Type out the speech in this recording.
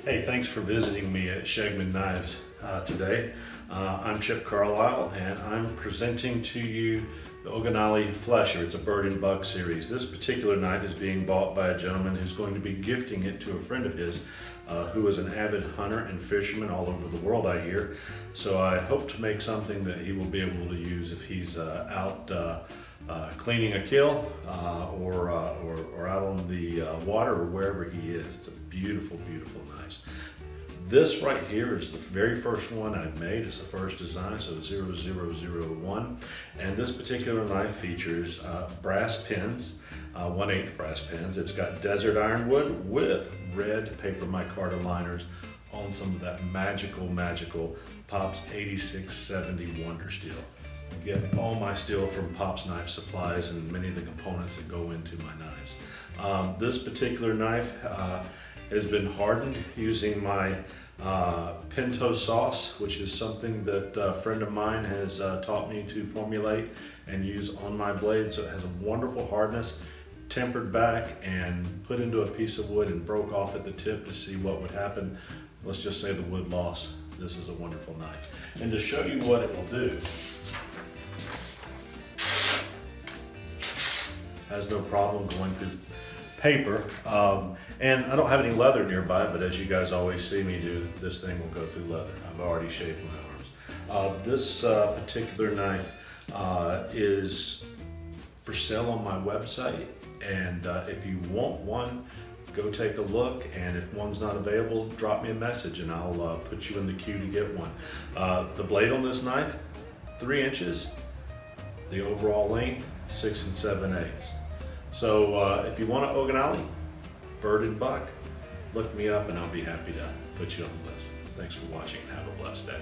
Hey, thanks for visiting me at Skjeggmenn Knives today. I'm Chip Carlisle and I'm presenting to you the Oganalii Flesher. It's a bird and bug series. This particular knife is being bought by a gentleman who's going to be gifting it to a friend of his who is an avid hunter and fisherman all over the world, I hear. So I hope to make something that he will be able to use if he's out cleaning a kill or out on the water or wherever he is. It's a beautiful, beautiful knife. This right here is the very first one I made. It's the first design, so 0001. And this particular knife features brass pins, 1/8 brass pins. It's got desert ironwood with red paper micarta liners on some of that magical Pop's 8670 Wonder Steel. I get all my steel from Pop's Knife Supplies and many of the components that go into my knives. This particular knife has been hardened using my pinto sauce, which is something that a friend of mine has taught me to formulate and use on my blade. So it has a wonderful hardness, tempered back and put into a piece of wood and broke off at the tip to see what would happen. Let's just say the wood loss. This is a wonderful knife. And to show you what it will do, has no problem going through paper, and I don't have any leather nearby, but as you guys always see me do, this thing will go through leather. I've already shaved my arms. This particular knife is for sale on my website, and if you want one, go take a look, and if one's not available, drop me a message and I'll put you in the queue to get one. The blade on this knife, 3 inches. The overall length, 6 7/8. So if you want an Oganalii, bird and buck, look me up and I'll be happy to put you on the list. Thanks for watching and have a blessed day.